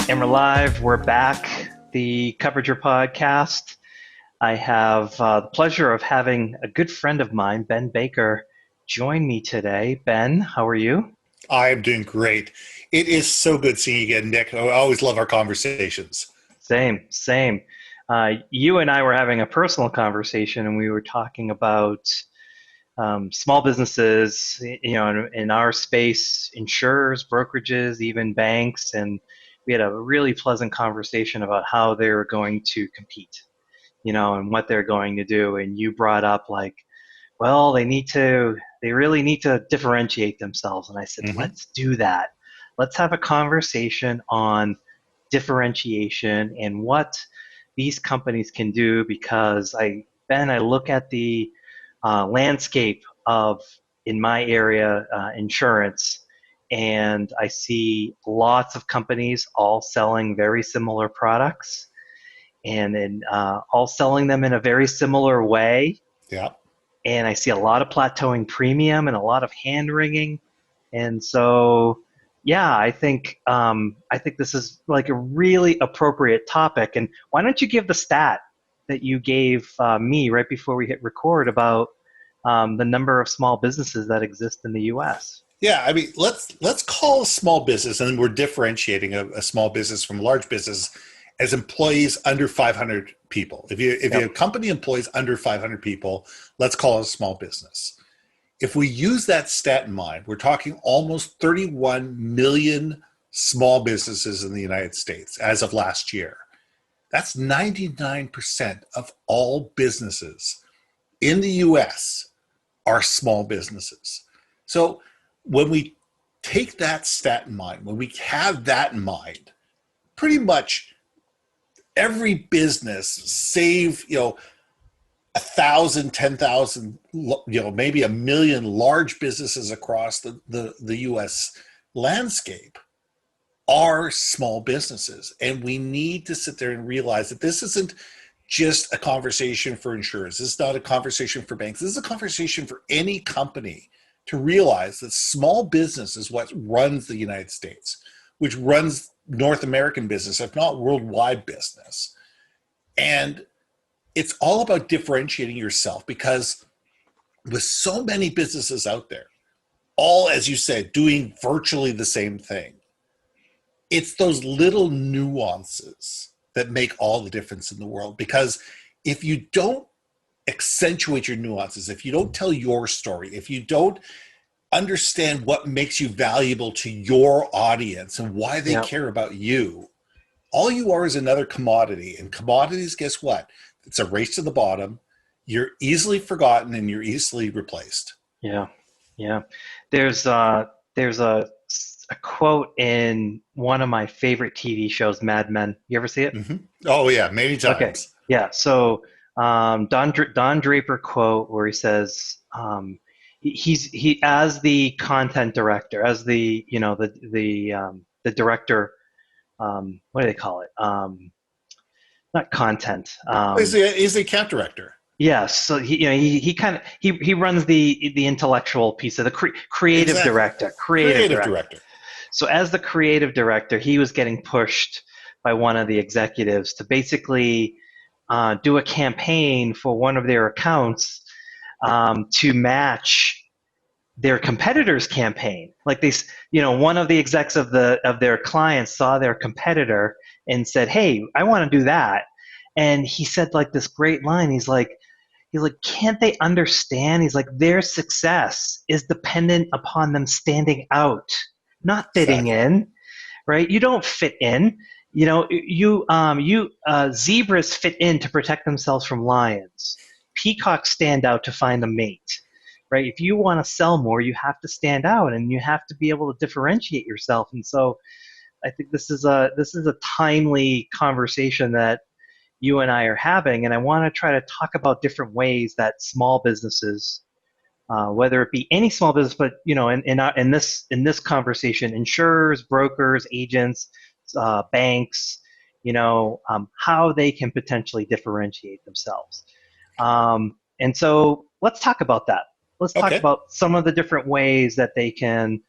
And we're live. We're back. The Coverager podcast. I have the pleasure of having a good friend of mine, Ben Baker, join me today. Ben, how are you? I am doing great. It is so good seeing you again, Nick. I always love our conversations. Same, same. You and I were having a personal conversation, and we were talking about small businesses, in our space, insurers, brokerages, even banks, and we had a really pleasant conversation about how they're going to compete, and what they're going to do. And you brought up like, well, they really need to differentiate themselves. And I said, Hmm. let's do that. Let's have a conversation on differentiation and what these companies can do because I look at the landscape of, in my area, insurance, and I see lots of companies all selling very similar products and all selling them in a very similar way. Yeah. And I see a lot of plateauing premium and a lot of hand wringing. And so, yeah, I think this is like a really appropriate topic. And why don't you give the stat that you gave me right before we hit record about the number of small businesses that exist in the U.S.? Yeah, I mean, let's call a small business, and we're differentiating a small business from a large business as employees under 500 people. If Yep. your company employs under 500 people, let's call it a small business. If we use that stat in mind, we're talking almost 31 million small businesses in the United States as of last year. That's 99% of all businesses in the US are small businesses. So when we take that stat in mind, when we have that in mind, pretty much every business, save 1,000, 10,000, maybe a million large businesses across the U.S. landscape, are small businesses. And we need to sit there and realize that this isn't just a conversation for insurers. This is not a conversation for banks. This is a conversation for any company to realize that small business is what runs the United States, which runs North American business, if not worldwide business. And it's all about differentiating yourself because with so many businesses out there, all, as you said, doing virtually the same thing, it's those little nuances that make all the difference in the world. Because if you don't accentuate your nuances, if you don't tell your story, if you don't understand what makes you valuable to your audience and why they Yep. care about you, all you are is another commodity. And commodities, guess what? It's a race to the bottom. You're easily forgotten and you're easily replaced. Yeah. Yeah. There's a quote in one of my favorite TV shows, Mad Men. You ever see it? Hmm. Oh, yeah, many Okay. times. Yeah. So Don Draper quote where he says he as the content director, as the director. What do they call it? Not content. He's a camp director. Yes. So he kind of he runs the intellectual piece of the creative Exactly. director. Creative Creative director. director. So as the creative director, he was getting pushed by one of the executives to basically do a campaign for one of their accounts to match their competitor's campaign. Like one of the execs of their clients saw their competitor and said, "Hey, I want to do that." And he said like this great line. He's like, can't they understand? He's like, their success is dependent upon them standing out, not fitting Exactly. in, right? You don't fit in. Zebras fit in to protect themselves from lions. Peacocks stand out to find a mate, right? If you want to sell more, you have to stand out and you have to be able to differentiate yourself. And so I think this is a timely conversation that you and I are having, and I want to try to talk about different ways that small businesses, whether it be any small business, but in this conversation, insurers, brokers, agents, banks, how they can potentially differentiate themselves. And so let's talk about that. Let's talk Okay. about some of the different ways that they can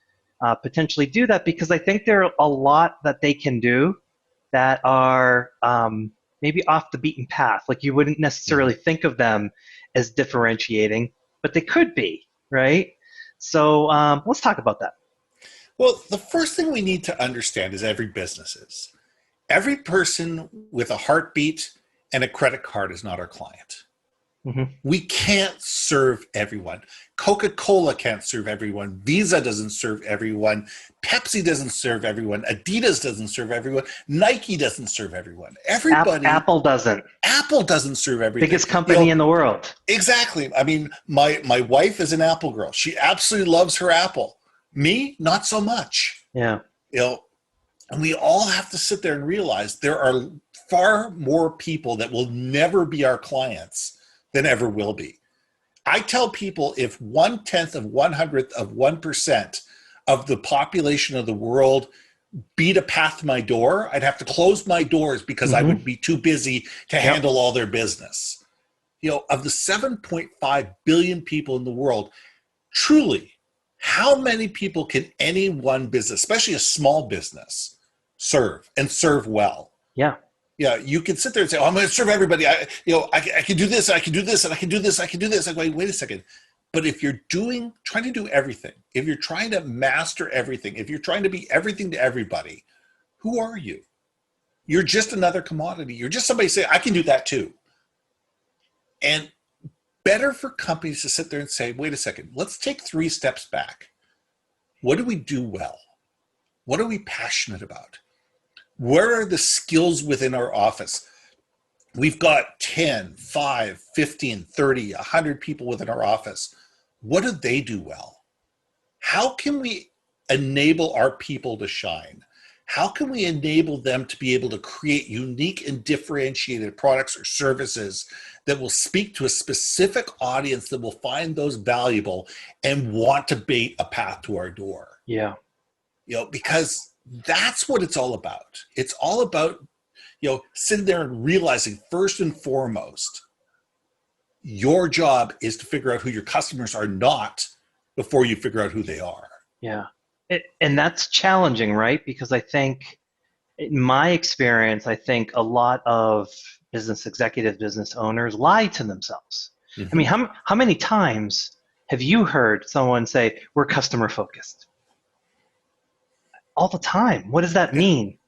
potentially do that, because I think there are a lot that they can do that are maybe off the beaten path. Like you wouldn't necessarily think of them as differentiating, but they could be, right? So let's talk about that. Well, the first thing we need to understand is every business is. Every person with a heartbeat and a credit card is not our client. We can't serve everyone. Coca-Cola can't serve everyone. Visa doesn't serve everyone. Pepsi doesn't serve everyone. Adidas doesn't serve everyone. Nike doesn't serve everyone. Everybody. Apple doesn't. Apple doesn't serve everything. Biggest company in the world. Exactly. I mean, my wife is an Apple girl. She absolutely loves her Apple. Me, not so much. Yeah. And we all have to sit there and realize there are far more people that will never be our clients than ever will be. I tell people if 1/10 of 100th of 1% of the population of the world beat a path to my door, I'd have to close my doors because I would be too busy to handle all their business. Of the 7.5 billion people in the world, truly, how many people can any one business, especially a small business, serve and serve well? Yeah, you can sit there and say, "Oh, I'm going to serve everybody. I can do this, I can do this, and I can do this, I can do this." I go, wait a second. But if you're trying to do everything, if you're trying to master everything, if you're trying to be everything to everybody, who are you? You're just another commodity. You're just somebody saying, "I can do that too." And better for companies to sit there and say, "Wait a second. Let's take 3 steps back. What do we do well? What are we passionate about? Where are the skills within our office? We've got 10, 5, 15, 30, 100 people within our office. What do they do well? How can we enable our people to shine? How can we enable them to be able to create unique and differentiated products or services that will speak to a specific audience that will find those valuable and want to bait a path to our door?" Because that's what it's all about. It's all about, sitting there and realizing first and foremost, your job is to figure out who your customers are not before you figure out who they are. And that's challenging, right? Because I think, in my experience, I think a lot of business executives, business owners lie to themselves. I mean, how many times have you heard someone say, "We're customer focused"? All the time. What does that mean?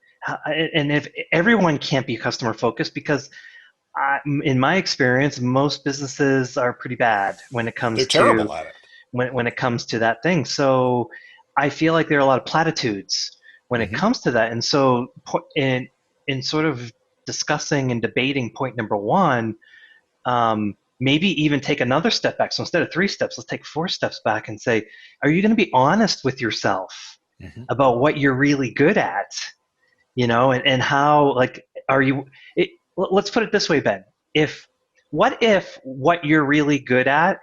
And if everyone can't be customer focused, because in my experience, most businesses are pretty bad when it comes They're terrible at it. When it comes to that thing. So I feel like there are a lot of platitudes when it comes to that. And so in sort of discussing and debating point number 1, maybe even take another step back. So instead of 3 steps, let's take 4 steps back and say, are you going to be honest with yourself about what you're really good at? And how, are you, let's put it this way, Ben. What if what you're really good at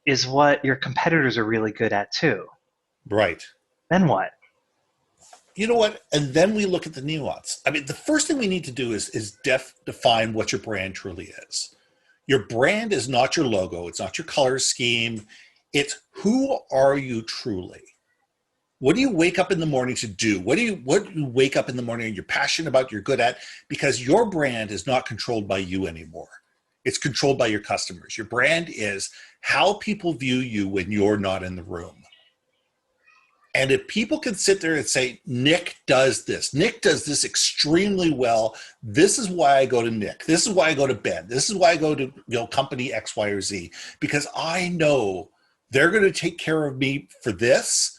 is what your competitors are really good at too? Right. Then what? You know what? And then we look at the nuance. I mean, the first thing we need to do is define what your brand truly is. Your brand is not your logo. It's not your color scheme. It's who are you truly? What do you wake up in the morning to do? What do you wake up in the morning and you're passionate about, you're good at? Because your brand is not controlled by you anymore. It's controlled by your customers. Your brand is how people view you when you're not in the room. And if people can sit there and say, Nick does this extremely well. This is why I go to Nick. This is why I go to Ben. This is why I go to company X, Y, or Z, because I know they're going to take care of me for this.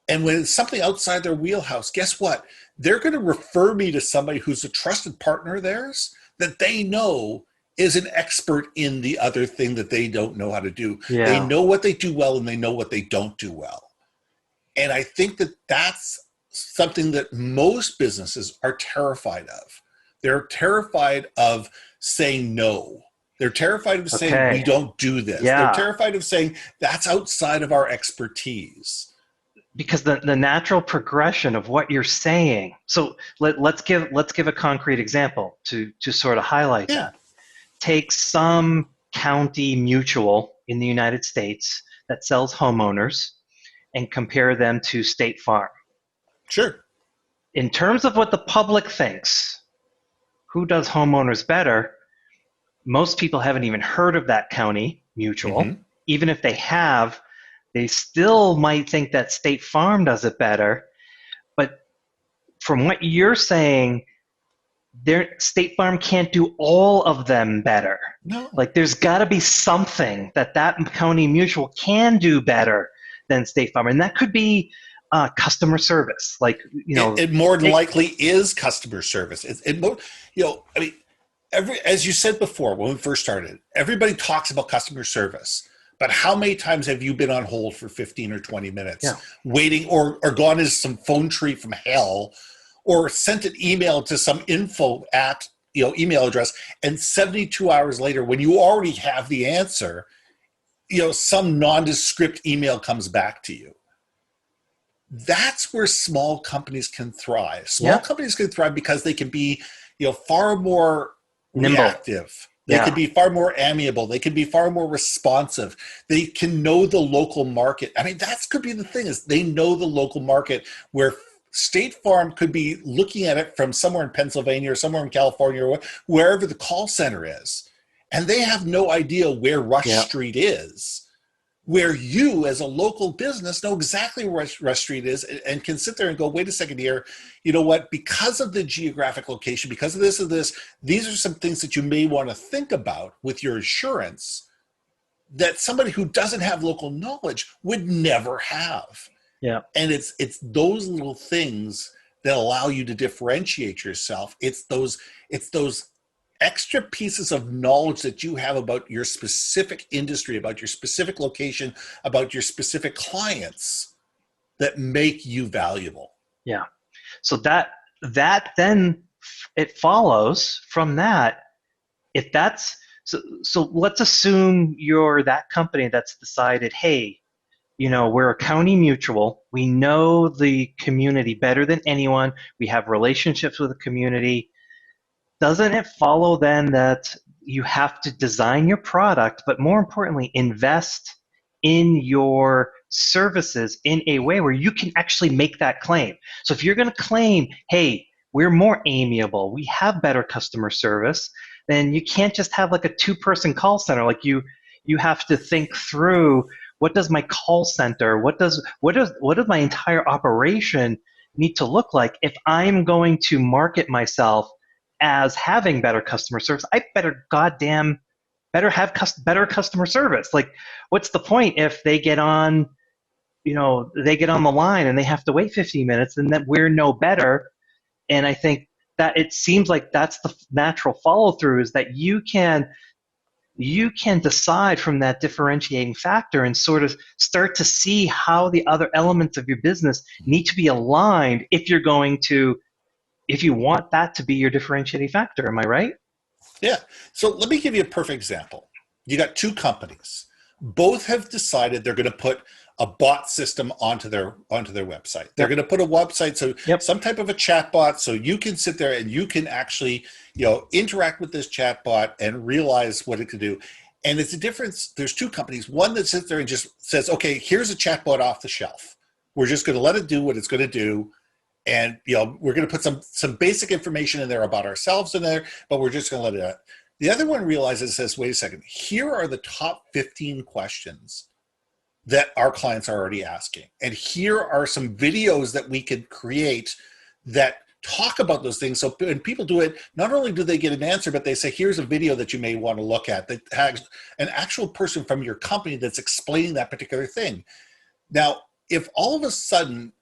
And when it's something outside their wheelhouse, guess what? They're going to refer me to somebody who's a trusted partner of theirs that they know is an expert in the other thing that they don't know how to do. Yeah. They know what they do well and they know what they don't do well. And I think that that's something that most businesses are terrified of. They're terrified of saying no. They're terrified of saying, we don't do this. Yeah. They're terrified of saying, that's outside of our expertise. Because the natural progression of what you're saying. So let's give a concrete example to sort of highlight that. Take some county mutual in the United States that sells homeowners and compare them to State Farm. Sure. In terms of what the public thinks, who does homeowners better? Most people haven't even heard of that county mutual. Mm-hmm. Even if they have, they still might think that State Farm does it better. But from what you're saying, State Farm can't do all of them better. No. Like there's got to be something that county mutual can do better than State Farm, and that could be customer service. Like it more than likely is customer service. I mean, as you said before when we first started, everybody talks about customer service. But how many times have you been on hold for 15 or 20 minutes waiting, or gone to some phone tree from hell, or sent an email to some info at email address, and 72 hours later, when you already have the answer, some nondescript email comes back to you? That's where small companies can thrive. Small companies can thrive because they can be, far more nimble, reactive. They can be far more amiable. They can be far more responsive. They can know the local market. I mean, that could be the thing, is they know the local market, where State Farm could be looking at it from somewhere in Pennsylvania or somewhere in California or wherever the call center is. And they have no idea where Rush Street is, where you as a local business know exactly where Rush Street is, and can sit there and go, wait a second here, you know what, because of the geographic location, because of this, these are some things that you may want to think about with your insurance that somebody who doesn't have local knowledge would never have. Yeah. And it's those little things that allow you to differentiate yourself. It's those extra pieces of knowledge that you have about your specific industry, about your specific location, about your specific clients that make you valuable. Yeah. So that then it follows from that, if that's so let's assume you're that company that's decided, hey, we're a county mutual. We know the community better than anyone. We have relationships with the community. Doesn't it follow then that you have to design your product, but more importantly, invest in your services in a way where you can actually make that claim? So if you're going to claim, hey, we're more amiable, we have better customer service, then you can't just have like a two-person call center. Like you have to think through, what does my call center, what does my entire operation need to look like if I'm going to market myself as having better customer service? I better have better customer service. Like, what's the point if they get on the line and they have to wait 15 minutes, and that we're no better? And I think that it seems like that's the natural follow through, is that you can decide from that differentiating factor and sort of start to see how the other elements of your business need to be aligned if you want that to be your differentiating factor. Am I right? Yeah. So let me give you a perfect example. You got two companies. Both have decided they're going to put a bot system onto their website. They're going to put a website, so some type of a chat bot, so you can sit there and you can actually, interact with this chat bot and realize what it can do. And it's a difference. There's two companies. One that sits there and just says, okay, here's a chat bot off the shelf. We're just going to let it do what it's going to do. And, we're going to put some basic information in there about ourselves in there, but we're just going to let it out. The other one realizes, says, wait a second, here are the top 15 questions that our clients are already asking. And here are some videos that we could create that talk about those things. So when people do it, not only do they get an answer, but they say, here's a video that you may want to look at that has an actual person from your company that's explaining that particular thing. Now, if all of a sudden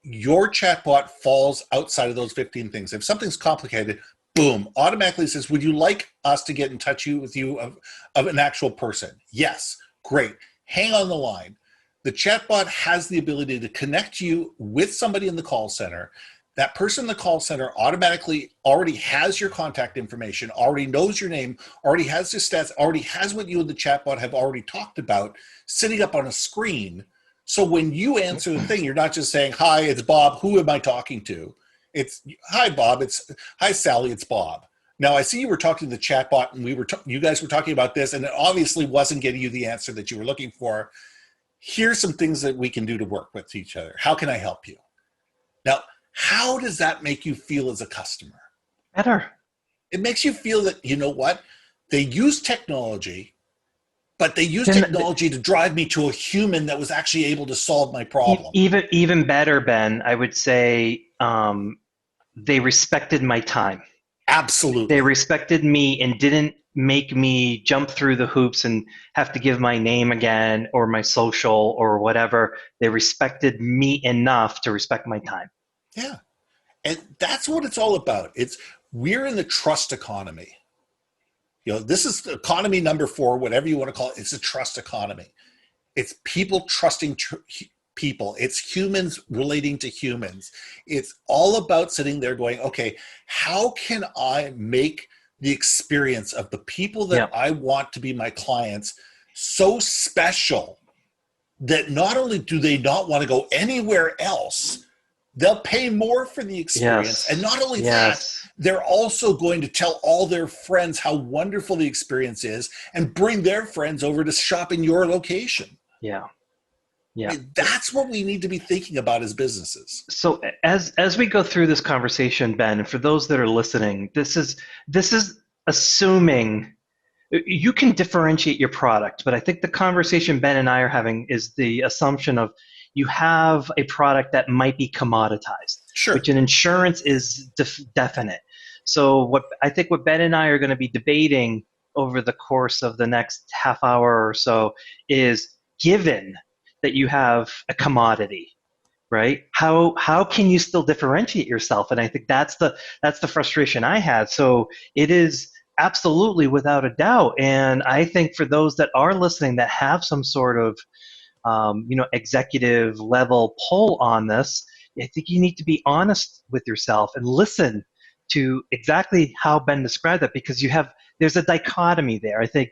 your chatbot falls outside of those 15 things, if something's complicated, boom, automatically says, would you like us to get in touch with you of an actual person? Yes, great. Hang on the line. The chatbot has the ability to connect you with somebody in the call center. That person in the call center automatically already has your contact information, already knows your name, already has your stats, already has what you and the chatbot have already talked about sitting up on a screen. So when you answer the thing, you're not just saying, hi, it's Bob. Who am I talking to? It's, hi, Bob. Hi, Sally. It's Bob. Now, I see you were talking to the chatbot, and you guys were talking about this, and it obviously wasn't getting you the answer that you were looking for. Here's some things that we can do to work with each other. How can I help you? Now, how does that make you feel as a customer? Better. It makes you feel that, you know what? They use technology, but they use technology to drive me to a human that was actually able to solve my problem. Even better, Ben, I would say they respected my time. Absolutely. They respected me and didn't make me jump through the hoops and have to give my name again or my social or whatever. They respected me enough to respect my time. Yeah. And that's what it's all about. We're in the trust economy. This is economy number 4, whatever you want to call it. It's a trust economy. It's people trusting people. It's humans relating to humans. It's all about sitting there going, okay, how can I make the experience of the people that I want to be my clients so special that not only do they not want to go anywhere else, they'll pay more for the experience. And not only that, they're also going to tell all their friends how wonderful the experience is and bring their friends over to shop in your location. Yeah. That's what we need to be thinking about as businesses. So as we go through this conversation, Ben, and for those that are listening, this is assuming you can differentiate your product, but I think the conversation Ben and I are having is the assumption of you have a product that might be commoditized, which in insurance is definite. So what Ben and I are going to be debating over the course of the next half hour or so is, given that you have a commodity, right? How can you still differentiate yourself? And I think that's the frustration I had. So it is absolutely without a doubt. And I think for those that are listening that have some sort of executive level pull on this, I think you need to be honest with yourself and listen to exactly how Ben described that, because there's a dichotomy there. I think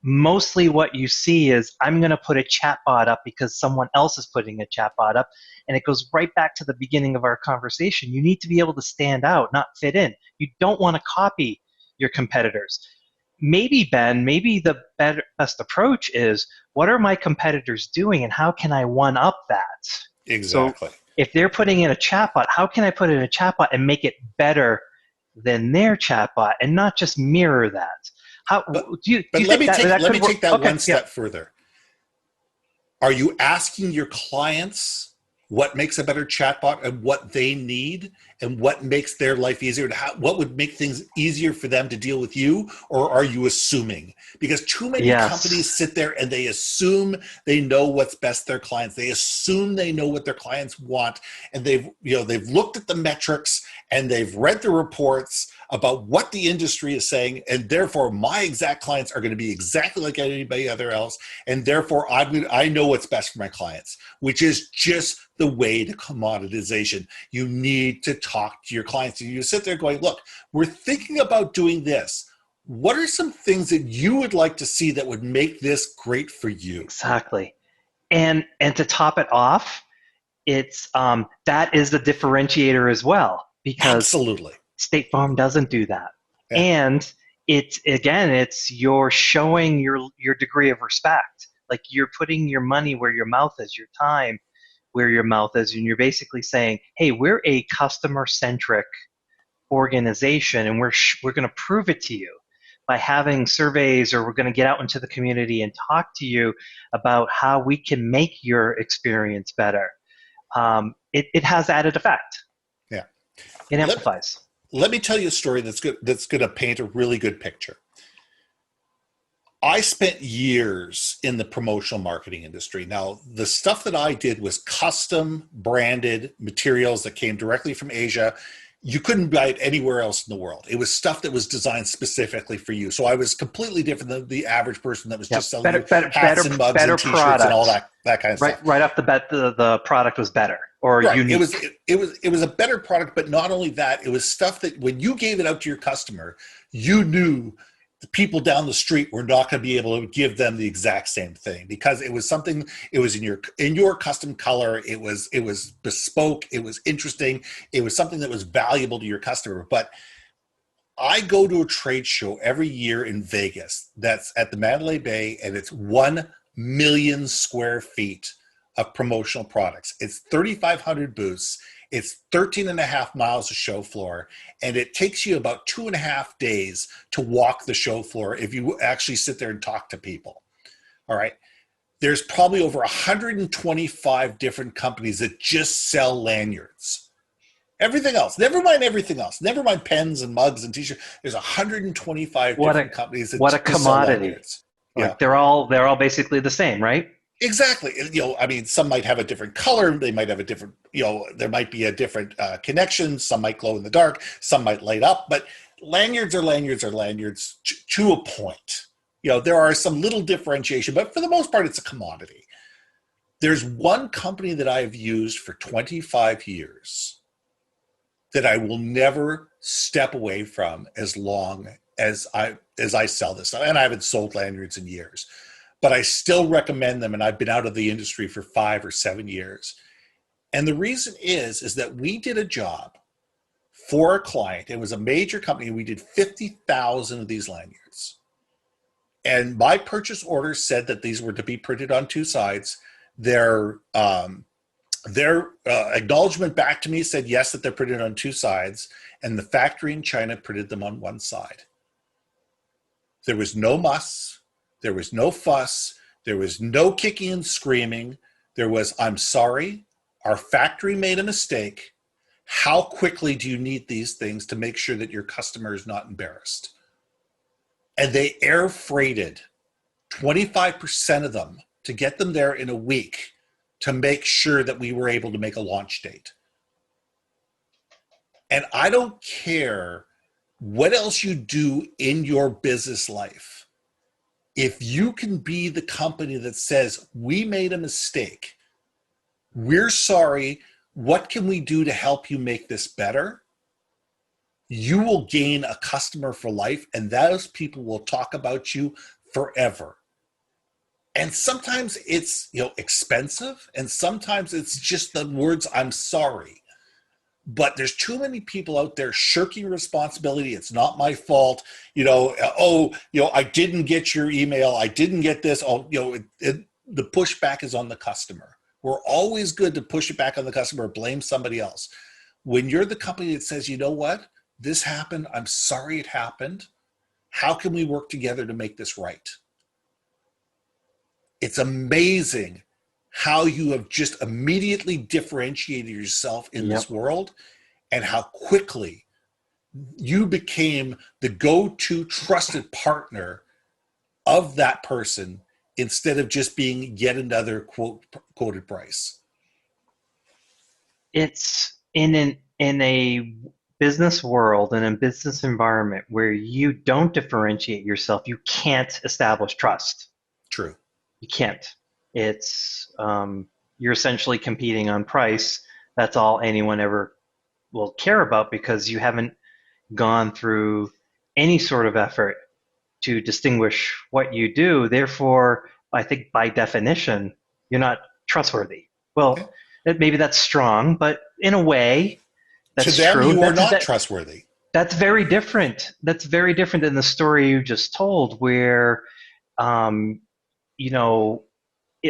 mostly what you see is, I'm going to put a chatbot up because someone else is putting a chatbot up. And it goes right back to the beginning of our conversation. You need to be able to stand out, not fit in. You don't want to copy your competitors. Maybe, Ben, the best approach is, what are my competitors doing and how can I one up that? Exactly. So if they're putting in a chatbot, how can I put in a chatbot and make it better than their chatbot and not just mirror that? Let me take that one step further. Are you asking your clients what makes a better chatbot and what they need and what makes their life easier? What would make things easier for them to deal with you? Or are you assuming? Because too many companies sit there and they assume they know what's best for their clients. They assume they know what their clients want. And they've looked at the metrics and they've read the reports about what the industry is saying, and therefore my exact clients are going to be exactly like anybody other else, and therefore I know what's best for my clients, which is just the way to commoditization. You need to talk to your clients, and you sit there going, look, we're thinking about doing this. What are some things that you would like to see that would make this great for you? Exactly. And to top it off, it's that is the differentiator as well, because absolutely. State Farm doesn't do that. Yeah. And it's you're showing your degree of respect. Like, you're putting your money where your mouth is, your time where your mouth is, and you're basically saying, hey, we're a customer-centric organization, and we're going to prove it to you by having surveys, or we're going to get out into the community and talk to you about how we can make your experience better. It has added effect. Yeah. It amplifies. Let me tell you a story that's going to paint a really good picture. I spent years in the promotional marketing industry. Now, the stuff that I did was custom branded materials that came directly from Asia. You couldn't buy it anywhere else in the world. It was stuff that was designed specifically for you. So I was completely different than the average person that was just selling hats and mugs and t-shirts and all that kind of stuff. Right off the bat, the product was better or unique. It was a better product, but not only that, it was stuff that when you gave it out to your customer, you knew the people down the street were not going to be able to give them the exact same thing, because it was something, it was in your custom color. It was bespoke. It was interesting. It was something that was valuable to your customer. But I go to a trade show every year in Vegas that's at the Mandalay Bay, and it's 1 million square feet of promotional products. It's 3,500 booths. It's 13 and a half miles of show floor, and it takes you about 2.5 days to walk the show floor if you actually sit there and talk to people. All right. There's probably over 125 different companies that just sell lanyards. Everything else, never mind everything else, never mind pens and mugs and t-shirts. There's 125 different companies that just sell lanyards. Like yeah. They're all basically the same, right? Exactly. I mean, some might have a different color. They might have a different, there might be a different connection. Some might glow in the dark. Some might light up. But lanyards are lanyards to a point. There are some little differentiation, but for the most part, it's a commodity. There's one company that I've used for 25 years that I will never step away from as long as I sell this stuff. And I haven't sold lanyards in years. But I still recommend them, and I've been out of the industry for 5 or 7 years. And the reason is that we did a job for a client. It was a major company. We did 50,000 of these lanyards. And my purchase order said that these were to be printed on 2 sides. Their acknowledgement back to me said, yes, that they're printed on 2 sides. And the factory in China printed them on 1 side. There was no muss. There was no fuss. There was no kicking and screaming. There was, I'm sorry, our factory made a mistake. How quickly do you need these things to make sure that your customer is not embarrassed? And they air freighted 25% of them to get them there in a week to make sure that we were able to make a launch date. And I don't care what else you do in your business life. If you can be the company that says, we made a mistake, we're sorry, what can we do to help you make this better? You will gain a customer for life, and those people will talk about you forever. And sometimes it's expensive, and sometimes it's just the words, I'm sorry. But there's too many people out there shirking responsibility. It's not my fault. I didn't get your email. I didn't get this. The pushback is on the customer. We're always good to push it back on the customer or blame somebody else. When you're the company that says, you know what, this happened. I'm sorry it happened. How can we work together to make this right? It's amazing how you have just immediately differentiated yourself in this world, and how quickly you became the go-to trusted partner of that person instead of just being yet another quoted price. It's in a business world and a business environment where you don't differentiate yourself, you can't establish trust. True. You can't. It's you're essentially competing on price. That's all anyone ever will care about, because you haven't gone through any sort of effort to distinguish what you do. Therefore, I think by definition, you're not trustworthy. Well, maybe that's strong, but in a way, that's to them, true. You are not trustworthy. That's very different. That's very different than the story you just told, where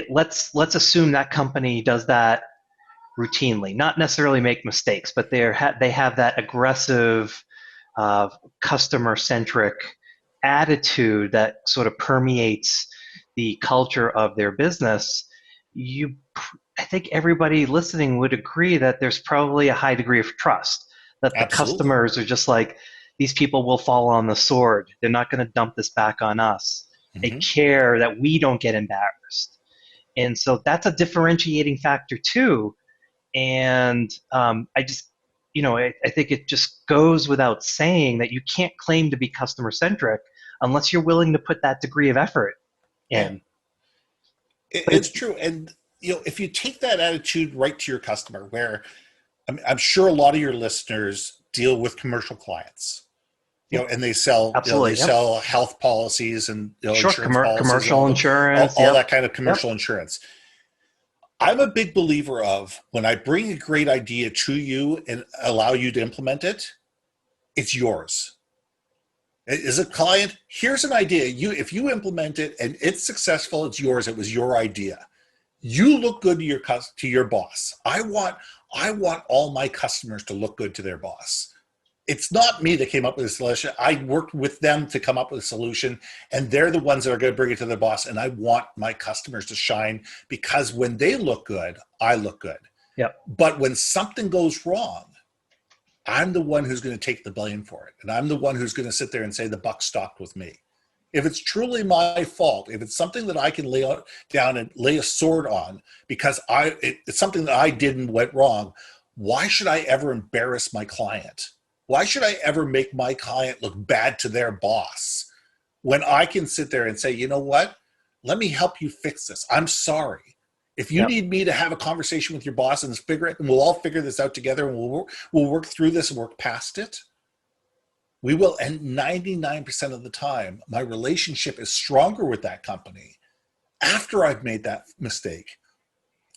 let's assume that company does that routinely, not necessarily make mistakes, but they have that aggressive, customer-centric attitude that sort of permeates the culture of their business. I think everybody listening would agree that there's probably a high degree of trust, that the customers are just like, these people will fall on the sword. They're not going to dump this back on us. Mm-hmm. They care that we don't get embarrassed. And so that's a differentiating factor too. And I think it just goes without saying that you can't claim to be customer-centric unless you're willing to put that degree of effort in. It's true. And if you take that attitude right to your customer, where I'm sure a lot of your listeners deal with commercial clients, and they sell, sell health policies and insurance policies, commercial insurance, all that kind of commercial insurance. I'm a big believer of, when I bring a great idea to you and allow you to implement it, it's yours. As a client, here's an idea. If you implement it and it's successful, it's yours. It was your idea. You look good to your boss. I want all my customers to look good to their boss. It's not me that came up with a solution. I worked with them to come up with a solution, and they're the ones that are going to bring it to their boss. And I want my customers to shine, because when they look good, I look good. Yep. But when something goes wrong, I'm the one who's going to take the blame for it. And I'm the one who's going to sit there and say the buck stopped with me. If it's truly my fault, if it's something that I can lay down and lay a sword on because it's something that I did and went wrong, why should I ever embarrass my client? Why should I ever make my client look bad to their boss when I can sit there and say, you know what? Let me help you fix this. I'm sorry. If you need me to have a conversation with your boss and figure it, and we'll all figure this out together, and we'll work through this and work past it, we will. And 99% of the time, my relationship is stronger with that company after I've made that mistake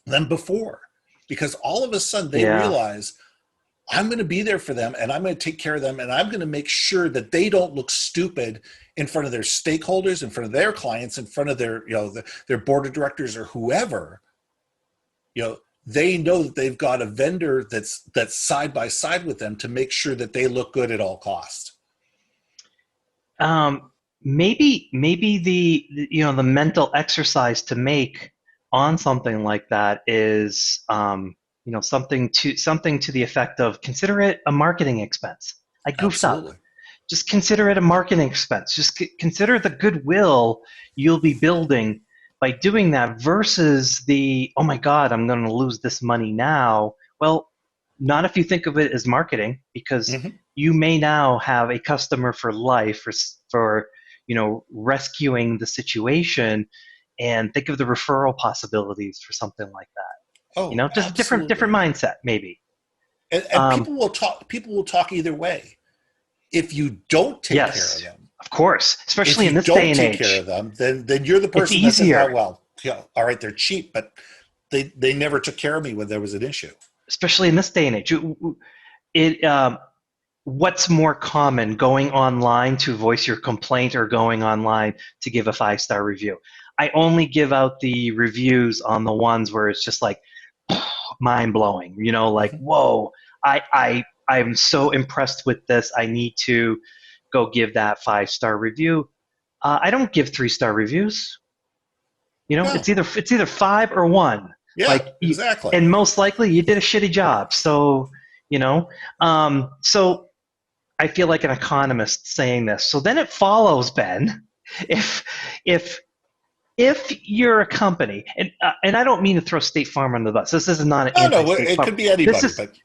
than before, because all of a sudden they realize I'm going to be there for them, and I'm going to take care of them, and I'm going to make sure that they don't look stupid in front of their stakeholders, in front of their clients, in front of their, their board of directors or whoever. They know that they've got a vendor that's side by side with them to make sure that they look good at all costs. Maybe the mental exercise to make on something like that is something to the effect of, consider it a marketing expense. I goofed up. Just consider it a marketing expense. Just consider the goodwill you'll be building by doing that versus the, oh my God, I'm going to lose this money now. Well, not if you think of it as marketing, because you may now have a customer for life for rescuing the situation, and think of the referral possibilities for something like that. Oh, just absolutely. a different mindset, maybe. And people will talk either way. If you don't take care of them, of course, especially in this day and age, if you don't take care of them, then you're the person that says, oh, well, all right, they're cheap, but they never took care of me when there was an issue. Especially in this day and age, what's more common, going online to voice your complaint or going online to give a 5-star review? I only give out the reviews on the ones where it's just like mind blowing, like, whoa, I'm so impressed with this. I need to go give that 5-star review. I don't give 3-star reviews. No. It's either 5 or 1. Yeah, exactly. And most likely you did a shitty job. So, so I feel like an economist saying this. So then it follows, Ben, if you're a company, and I don't mean to throw State Farm under the bus. This is not an it could be anybody.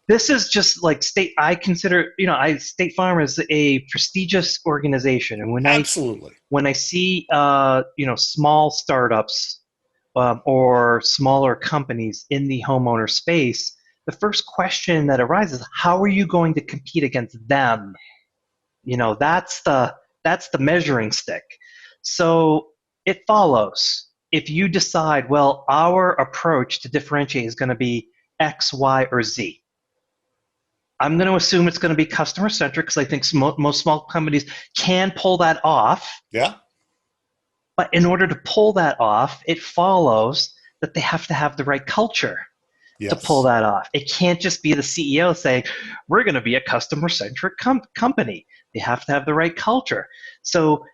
This is just like I consider, State Farm is a prestigious organization, and when I see small startups or smaller companies in the homeowner space, the first question that arises: how are you going to compete against them? That's the measuring stick. So it follows. If you decide, well, our approach to differentiate is going to be X, Y, or Z, I'm going to assume it's going to be customer-centric, because I think most small companies can pull that off. Yeah. But in order to pull that off, it follows that they have to have the right culture to pull that off. It can't just be the CEO saying, we're going to be a customer-centric company. They have to have the right culture. So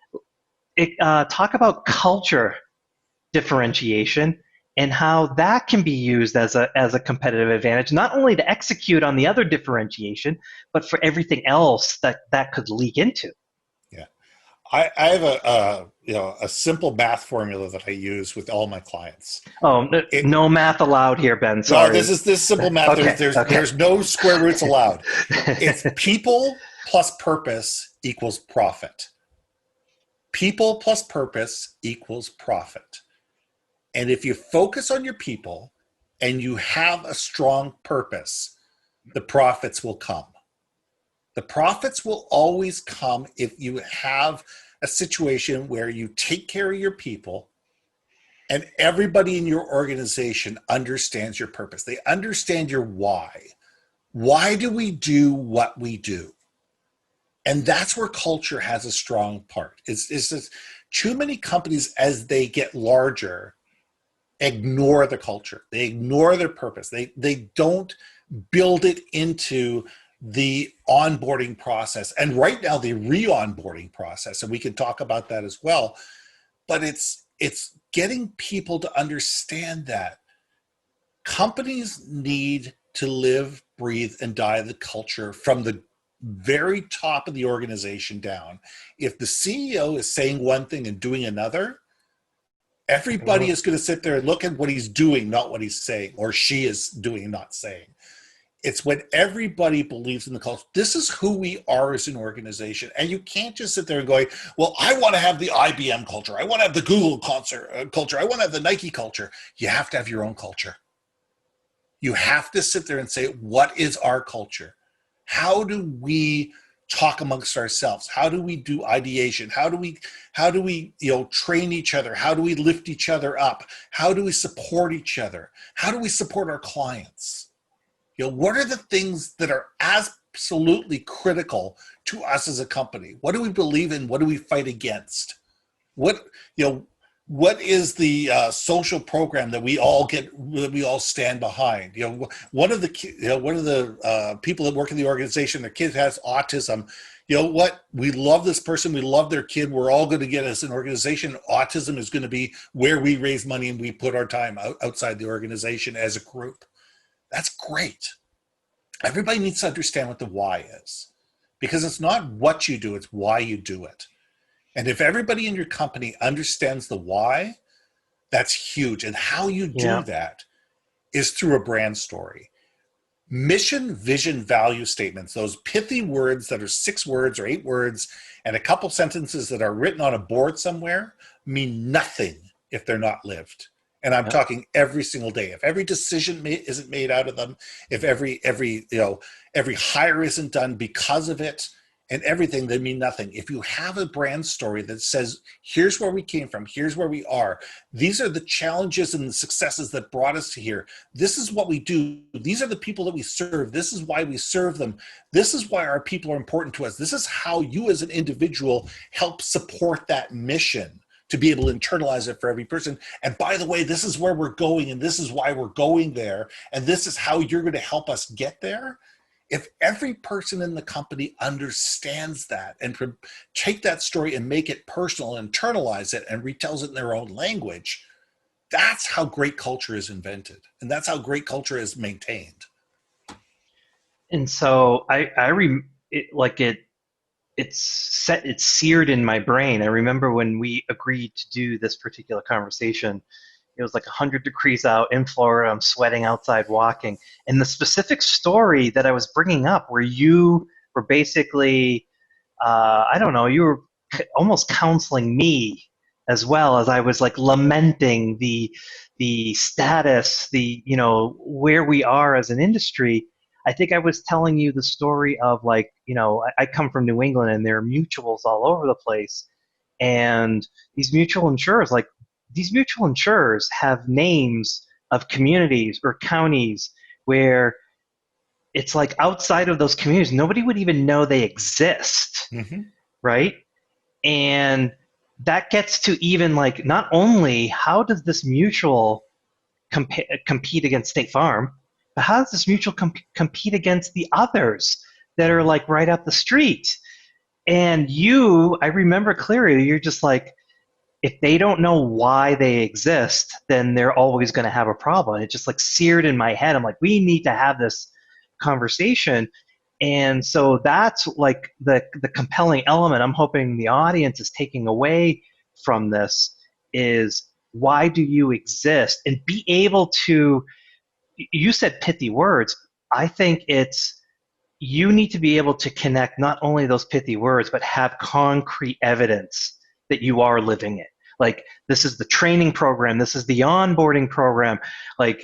talk about culture differentiation and how that can be used as a competitive advantage, not only to execute on the other differentiation, but for everything else that could leak into. Yeah, I have a simple math formula that I use with all my clients. Oh, no math allowed here, Ben. Sorry. No, this is simple math. Okay, there's no square roots allowed. It's people plus purpose equals profit. People plus purpose equals profit. And if you focus on your people and you have a strong purpose, the profits will come. The profits will always come if you have a situation where you take care of your people and everybody in your organization understands your purpose. They understand your why. Why do we do what we do? And that's where culture has a strong part. It's just too many companies, as they get larger, ignore the culture. They ignore their purpose. They don't build it into the onboarding process. And right now, the re-onboarding process, and we can talk about that as well. But it's getting people to understand that companies need to live, breathe, and die the culture from the very top of the organization down. If the CEO is saying one thing and doing another, everybody is going to sit there and look at what he's doing, not what he's saying, or she is doing and not saying. It's when everybody believes in the culture. This is who we are as an organization. And you can't just sit there and go, well, I want to have the IBM culture. I want to have the Google culture. I want to have the Nike culture. You have to have your own culture. You have to sit there and say, what is our culture? How do we talk amongst ourselves? How do we do ideation? How do we train each other? How do we lift each other up? How do we support each other? How do we support our clients? What are the things that are absolutely critical to us as a company? What do we believe in? What do we fight against? What is the social program that we all stand behind? One of the people that work in the organization, their kid has autism. We love this person. We love their kid. We're all going to get, as an organization, autism is going to be where we raise money and we put our time outside the organization as a group. That's great. Everybody needs to understand what the why is, because it's not what you do, it's why you do it. And if everybody in your company understands the why, that's huge. And how you do that is through a brand story. Mission, vision, value statements, those pithy words that are 6 words or 8 words and a couple sentences that are written on a board somewhere, mean nothing if they're not lived. And I'm talking every single day. If every decision isn't made out of them, if every hire isn't done because of it, and everything, they mean nothing. If you have a brand story that says, here's where we came from, here's where we are, these are the challenges and the successes that brought us to here, this is what we do, these are the people that we serve, this is why we serve them, this is why our people are important to us, this is how you as an individual help support that mission, to be able to internalize it for every person. And by the way, this is where we're going, and this is why we're going there, and this is how you're going to help us get there. If every person in the company understands that and take that story and make it personal, internalize it, and retells it in their own language, that's how great culture is invented. And that's how great culture is maintained. And so it's seared in my brain. I remember when we agreed to do this particular conversation, it was like 100 degrees out in Florida. I'm sweating outside walking. And the specific story that I was bringing up, where you were basically, you were almost counseling me, as well as I was like lamenting the status, where we are as an industry. I think I was telling you the story of I come from New England, and there are mutuals all over the place. And these mutual insurers have names of communities or counties where it's like outside of those communities, nobody would even know they exist, right? And that gets to even not only how does this mutual compete against State Farm, but how does this mutual compete against the others that are right up the street? And I remember clearly, you're just like, if they don't know why they exist, then they're always going to have a problem. It just seared in my head. I'm like, we need to have this conversation. And so that's the compelling element I'm hoping the audience is taking away from this is, why do you exist? And be able to, you said pithy words. I think you need to be able to connect not only those pithy words, but have concrete evidence that you are living it. This is the training program. This is the onboarding program. I'll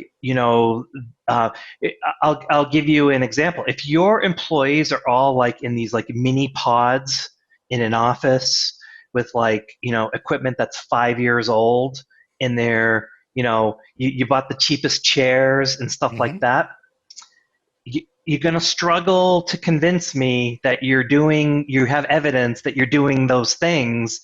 give you an example. If your employees are all in these mini pods in an office with equipment that's 5 years old, and they're, you bought the cheapest chairs and stuff like that, you're going to struggle to convince me that you have evidence that you're doing those things,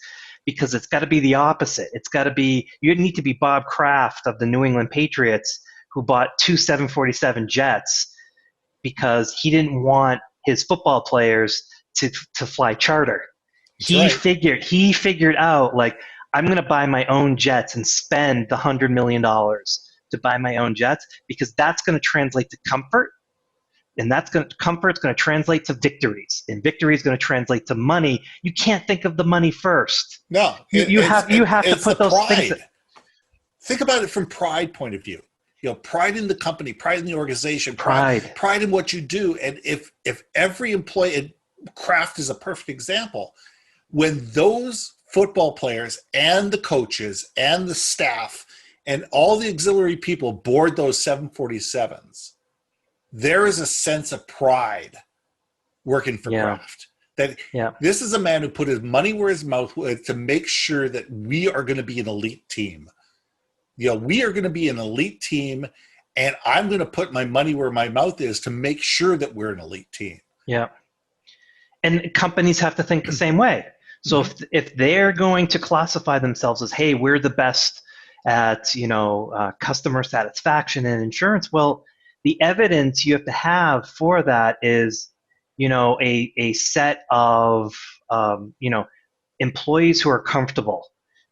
because it's got to be the opposite. It's got to be, you need to be Bob Kraft of the New England Patriots who bought two 747 jets because he didn't want his football players to fly charter. He figured out, like, I'm going to buy my own jets and spend the $100 million to buy my own jets because that's going to translate to comfort. And comfort's going to translate to victories, and victory is going to translate to money. You can't think of the money first. No, you have to put those pride. things. Think about it from pride point of view. Pride in the company, pride in the organization, Pride in what you do. And if every employee, and Kraft is a perfect example, when those football players and the coaches and the staff and all the auxiliary people board those 747s, there is a sense of pride working for Kraft. That this is a man who put his money where his mouth was to make sure that we are going to be an elite team. We are going to be an elite team, and I'm going to put my money where my mouth is to make sure that we're an elite team. Yeah. And companies have to think the same way. So if they're going to classify themselves as, hey, we're the best at, customer satisfaction and insurance, well, the evidence you have to have for that is, a set of, employees who are comfortable,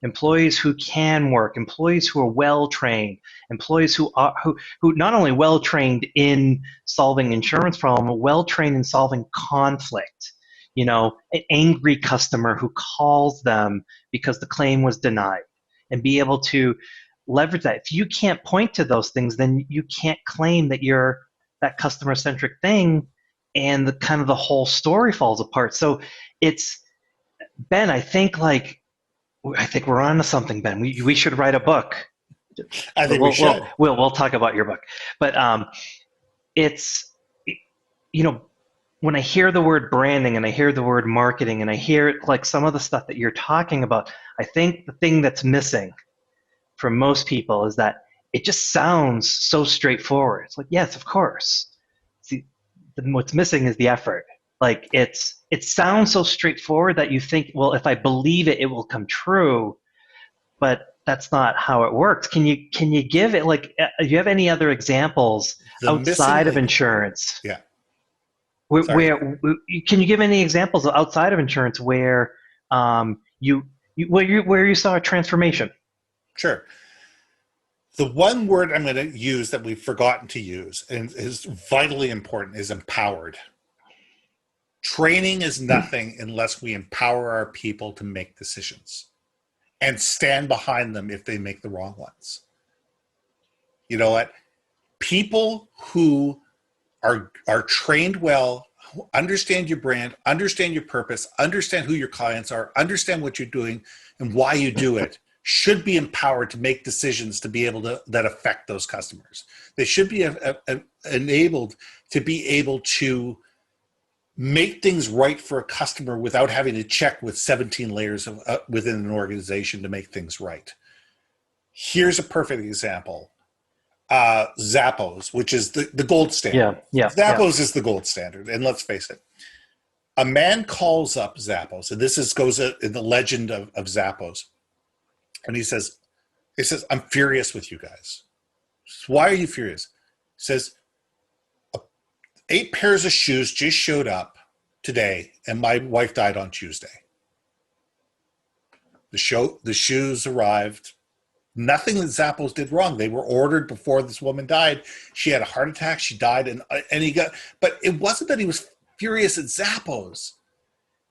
employees who can work, employees who are well-trained, employees who not only well-trained in solving insurance problem, but well-trained in solving conflict. An angry customer who calls them because the claim was denied, and be able to leverage that. If you can't point to those things, then you can't claim that you're that customer-centric thing, and the whole story falls apart. So it's, Ben, I think we're on to something, Ben. We should write a book. I think we should. We'll talk about your book. But it's, when I hear the word branding and I hear the word marketing and I hear some of the stuff that you're talking about, I think the thing that's missing for most people is that it just sounds so straightforward. It's like, yes, of course. See, what's missing is the effort. It sounds so straightforward that you think, well, if I believe it, it will come true. But that's not how it works. Can you give it, do you have any other examples outside of insurance? Yeah. Where can you give any examples outside of insurance where you saw a transformation? Sure. The one word I'm going to use that we've forgotten to use and is vitally important is empowered. Training is nothing unless we empower our people to make decisions and stand behind them if they make the wrong ones. You know what? People who are trained well, who understand your brand, understand your purpose, understand who your clients are, understand what you're doing and why you do it, should be empowered to make decisions to be able to that affect those customers. They should be enabled to be able to make things right for a customer without having to check with 17 layers of, within an organization to make things right. Here's a perfect example. Zappos, which is the gold standard. Zappos is the gold standard. And let's face it, a man calls up Zappos, and this goes in the legend of Zappos. And he says, I'm furious with you guys. Why are you furious? He says, 8 pairs of shoes just showed up today, and my wife died on Tuesday. The shoes arrived. Nothing that Zappos did wrong. They were ordered before this woman died. She had a heart attack. She died, and he got. But it wasn't that he was furious at Zappos.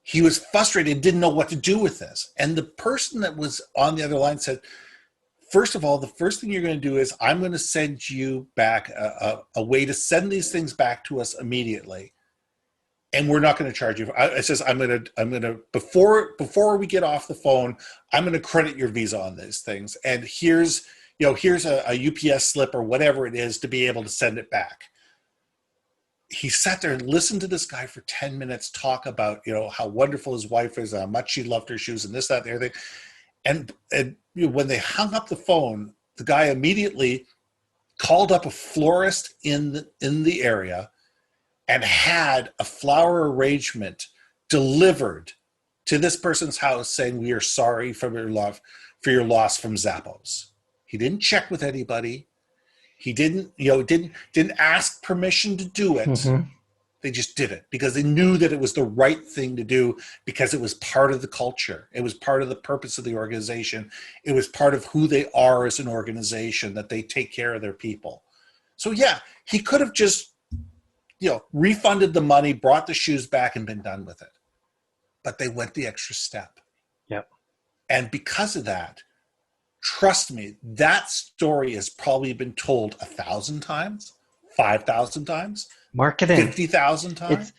He was frustrated and didn't know what to do with this. And the person that was on the other line said, first of all, the first thing you're going to do is I'm going to send you back a way to send these things back to us immediately. And we're not going to charge you. It says, I'm going to, before we get off the phone, I'm going to credit your Visa on these things. And here's a UPS slip or whatever it is to be able to send it back. He sat there and listened to this guy for 10 minutes talk about, how wonderful his wife is, how much she loved her shoes and this, that, and everything. And when they hung up the phone, the guy immediately called up a florist in the area and had a flower arrangement delivered to this person's house saying, we are sorry for your loss from Zappos. He didn't check with anybody. He didn't ask permission to do it. Mm-hmm. They just did it because they knew that it was the right thing to do, because it was part of the culture. It was part of the purpose of the organization. It was part of who they are as an organization, that they take care of their people. So yeah, he could have just, refunded the money, brought the shoes back, and been done with it. But they went the extra step. Yep. And because of that, trust me, that story has probably been told 1,000 times, 5,000 times, marketing 50,000 times.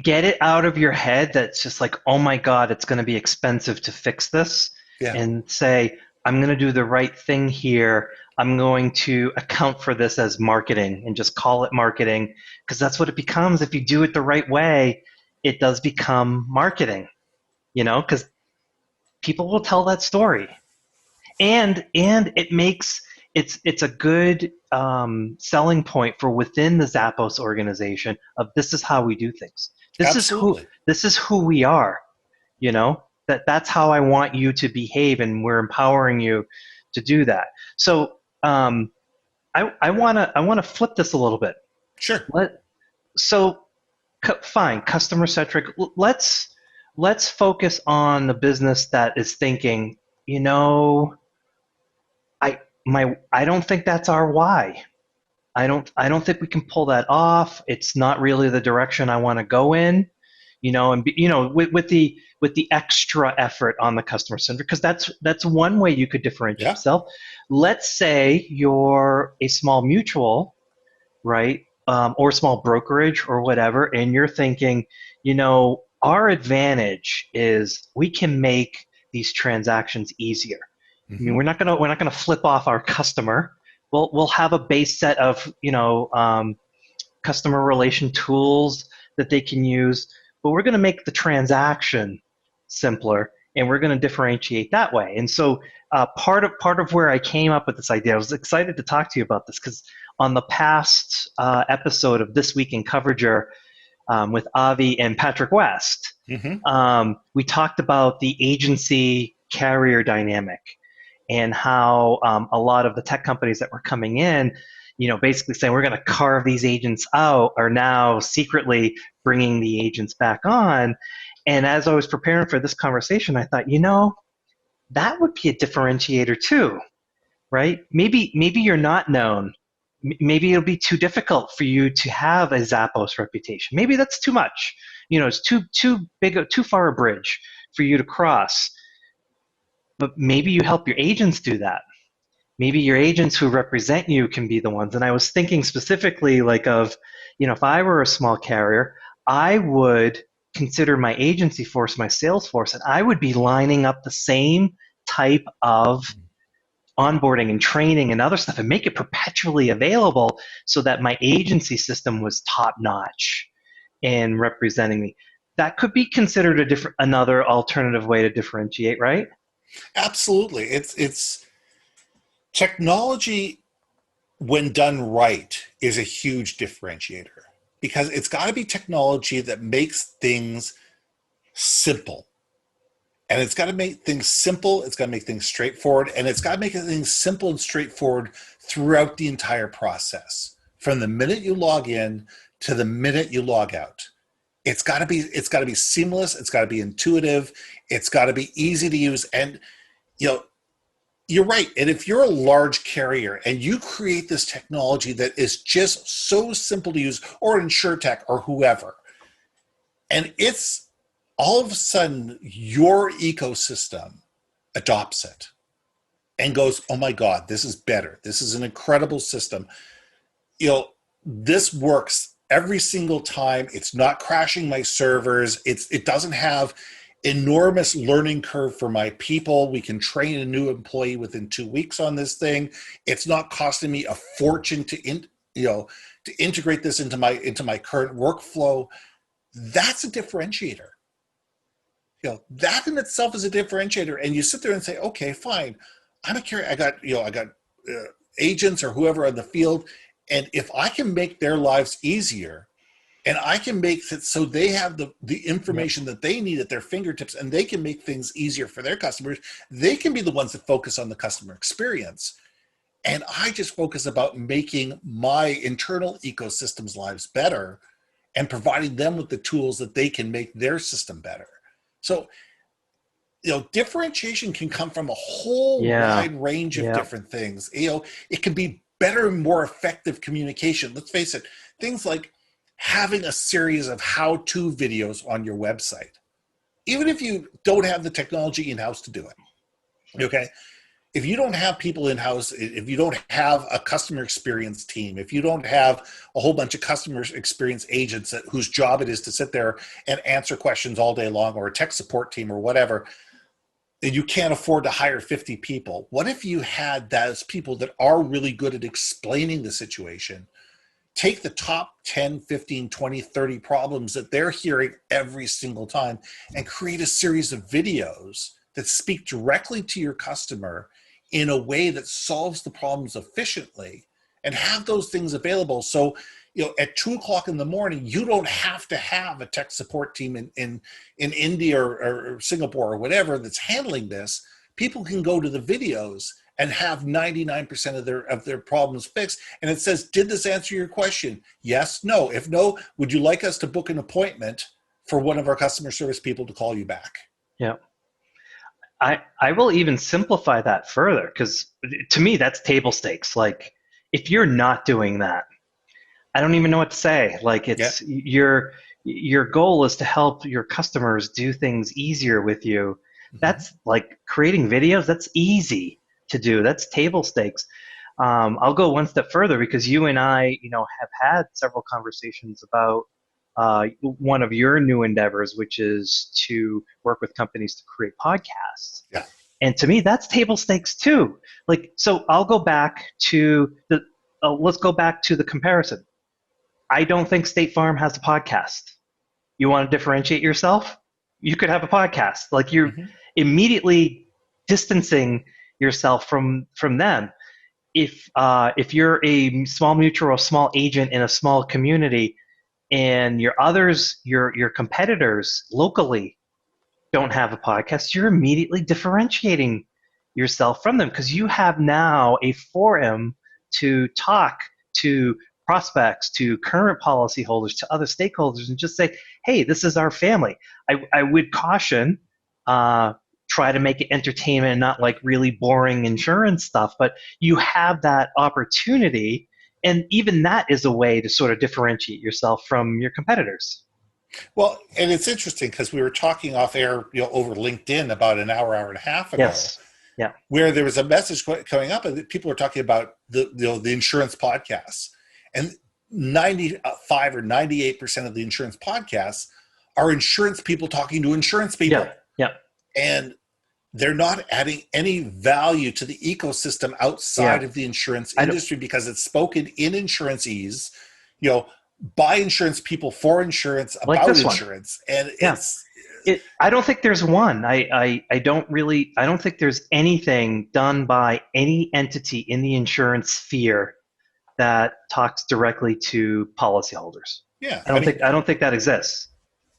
Get it out of your head that's just like, oh my God, it's going to be expensive to fix this. Yeah. And say, I'm going to do the right thing here. I'm going to account for this as marketing and just call it marketing, because that's what it becomes. If you do it the right way, it does become marketing, because people will tell that story. And it makes it's a good selling point for within the Zappos organization of, this is how we do things. Absolutely. This is who we are. That's how I want you to behave, and we're empowering you to do that. So I wanna flip this a little bit. Sure. Fine, customer centric. Let's focus on the business that is thinking, I don't think that's our why. I don't think we can pull that off. It's not really the direction I want to go in, with the extra effort on the customer center, because that's one way you could differentiate yourself. Let's say you're a small mutual, right, or small brokerage or whatever, and you're thinking, our advantage is we can make these transactions easier. I mean, we're not gonna flip off our customer. We'll have a base set of customer relation tools that they can use, but we're gonna make the transaction simpler, and we're gonna differentiate that way. And so part of where I came up with this idea, I was excited to talk to you about this, because on the past episode of This Week in Coverager with Avi and Patrick West, we talked about the agency carrier dynamic, and how a lot of the tech companies that were coming in, basically saying, we're going to carve these agents out, are now secretly bringing the agents back on. And as I was preparing for this conversation, I thought, that would be a differentiator too, right? Maybe you're not known. Maybe it'll be too difficult for you to have a Zappos reputation. Maybe that's too much. It's too big, too far a bridge for you to cross. But maybe you help your agents do that. Maybe your agents who represent you can be the ones. And I was thinking specifically if I were a small carrier, I would consider my agency force my sales force, and I would be lining up the same type of onboarding and training and other stuff and make it perpetually available, so that my agency system was top notch in representing me. That could be considered another alternative way to differentiate, right? Absolutely. It's technology, when done right, is a huge differentiator, because it's got to be technology that makes things simple. And it's got to make things simple, it's got to make things straightforward, and it's got to make things simple and straightforward throughout the entire process. From the minute you log in to the minute you log out. It's got to be seamless, it's got to be intuitive, it's got to be easy to use. And you're right. And if you're a large carrier and you create this technology that is just so simple to use, or insurtech or whoever, and it's all of a sudden your ecosystem adopts it and goes, oh my God, this is better. This is an incredible system. This works every single time. It's not crashing my servers. It doesn't have enormous learning curve for my people. We can train a new employee within 2 weeks on this thing. It's not costing me a fortune to integrate this into my current workflow. That's a differentiator. That in itself is a differentiator. And you sit there and say, okay, fine. I'm a carrier. I got agents or whoever on the field. And if I can make their lives easier And I can make it so they have the information that they need at their fingertips, and they can make things easier for their customers. They can be the ones that focus on the customer experience. And I just focus about making my internal ecosystem's lives better and providing them with the tools that they can make their system better. So, differentiation can come from a whole wide range of different things. It can be better and more effective communication. Let's face it, things like having a series of how-to videos on your website, even if you don't have the technology in-house to do it, okay? If you don't have people in-house, if you don't have a customer experience team, if you don't have a whole bunch of customer experience agents whose job it is to sit there and answer questions all day long, or a tech support team or whatever, and you can't afford to hire 50 people, what if you had those people that are really good at explaining the situation, take the top 10, 15, 20, 30 problems that they're hearing every single time and create a series of videos that speak directly to your customer in a way that solves the problems efficiently, and have those things available. So, at 2:00 in the morning, you don't have to have a tech support team in India or Singapore or whatever that's handling this. People can go to the videos and have 99% of their problems fixed. And it says, did this answer your question? Yes, no. If no, would you like us to book an appointment for one of our customer service people to call you back? Yeah. I will even simplify that further, because to me, that's table stakes. Like, if you're not doing that, I don't even know what to say. Like, it's your goal is to help your customers do things easier with you. That's like creating videos. That's easy to do. That's table stakes. I'll go one step further, because you and I, have had several conversations about one of your new endeavors, which is to work with companies to create podcasts. Yeah. And to me, that's table stakes too. Like, so I'll go back to let's go back to the comparison. I don't think State Farm has a podcast. You want to differentiate yourself? You could have a podcast. Like, you're immediately distancing yourself from them. If you're a small mutual or a small agent in a small community, and your competitors locally don't have a podcast, you're immediately differentiating yourself from them, because you have now a forum to talk to prospects, to current policyholders, to other stakeholders, and just say, hey, this is our family. I would caution, try to make it entertainment and not like really boring insurance stuff, but you have that opportunity. And even that is a way to sort of differentiate yourself from your competitors. Well, and it's interesting, because we were talking off air, over LinkedIn about an hour and a half ago. Yes. Yeah. Where there was a message coming up, and people were talking about the insurance podcasts, and 95 or 98% of the insurance podcasts are insurance people talking to insurance people. Yeah. Yeah. And they're not adding any value to the ecosystem outside of the insurance industry, because it's spoken in insurance-ese, by insurance people for insurance, about like insurance. And I don't think there's one. I don't think there's anything done by any entity in the insurance sphere that talks directly to policyholders. Yeah. I don't think that exists.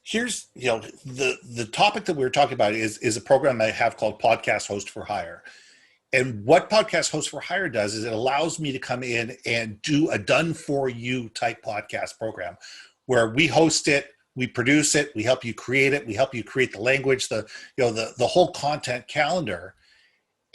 Here's, the topic that we were talking about is a program I have called Podcast Host for Hire. And what Podcast Host for Hire does is it allows me to come in and do a done-for-you type podcast program, where we host it, we produce it, we help you create it, we help you create the language, the whole content calendar,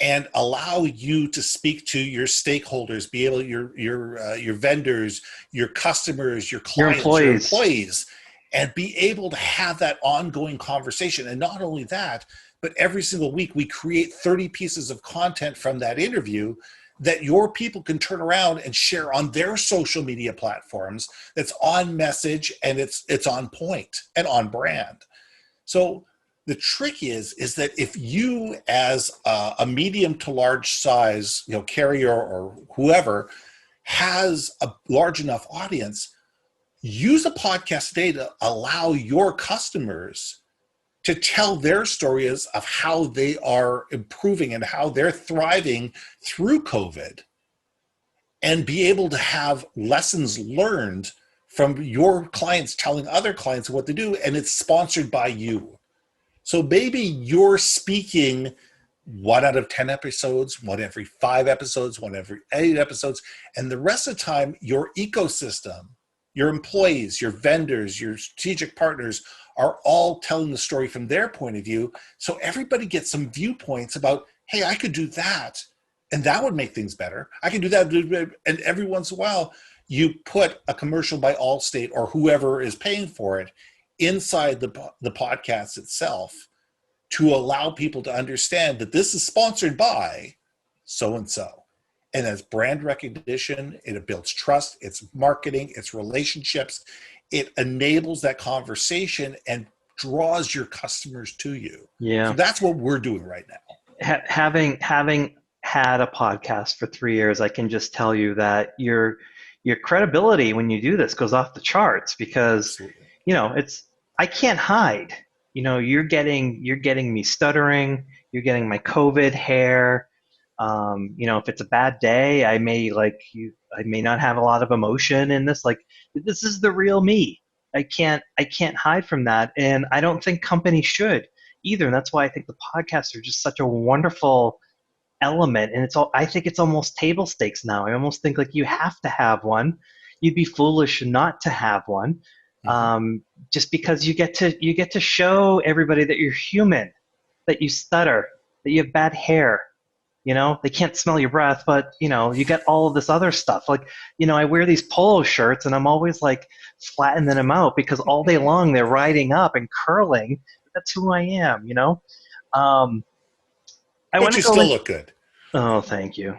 and allow you to speak to your stakeholders, be able your vendors, your customers, your clients, your employees, and be able to have that ongoing conversation. And not only that, but every single week we create 30 pieces of content from that interview that your people can turn around and share on their social media platforms, that's on message and it's on point and on brand. So the trick is that if you, as a medium to large size, carrier or whoever, has a large enough audience, use a podcast today to allow your customers to tell their stories of how they are improving and how they're thriving through COVID, and be able to have lessons learned from your clients telling other clients what to do, and it's sponsored by you. So maybe you're speaking 1 out of 10 episodes, 1 every 5 episodes, 1 every 8 episodes, and the rest of the time, your ecosystem, your employees, your vendors, your strategic partners are all telling the story from their point of view. So everybody gets some viewpoints about, hey, I could do that, and that would make things better. I can do that. And every once in a while, you put a commercial by Allstate or whoever is paying for it inside the podcast itself to allow people to understand that this is sponsored by so-and-so. And as brand recognition, it builds trust, it's marketing, it's relationships. It enables that conversation and draws your customers to you. Yeah. So that's what we're doing right now. Having had a podcast for 3 years, I can just tell you that your credibility when you do this goes off the charts, because Absolutely. I can't hide. You're getting me stuttering, you're getting my COVID hair. If it's a bad day, I may not have a lot of emotion in this. Like, this is the real me. I can't hide from that, and I don't think companies should either. And that's why I think the podcasts are just such a wonderful element, and I think it's almost table stakes now. I almost think like you have to have one. You'd be foolish not to have one, just because you get to show everybody that you're human, that you stutter, that you have bad hair. They can't smell your breath, but you get all of this other stuff. Like, I wear these polo shirts and I'm always like flattening them out because all day long they're riding up and curling. That's who I am. But you still look good. Oh, thank you.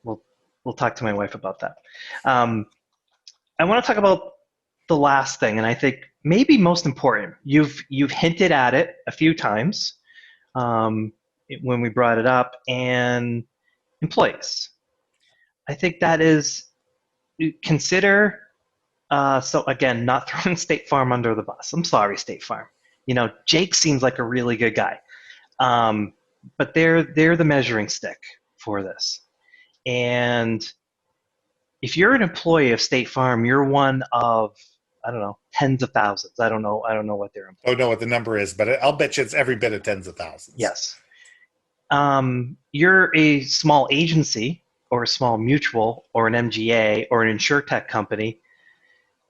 We'll talk to my wife about that. I want to talk about the last thing, and I think maybe most important. You've hinted at it a few times when we brought it up, and employees. I think that is consider. So again, not throwing State Farm under the bus. I'm sorry, State Farm. Jake seems like a really good guy. But they're the measuring stick for this. And if you're an employee of State Farm, you're one of, I don't know, tens of thousands. I don't know what their employees. I don't know what the number is, but I'll bet you it's every bit of tens of thousands. Yes. You're a small agency or a small mutual or an MGA or an insurtech company.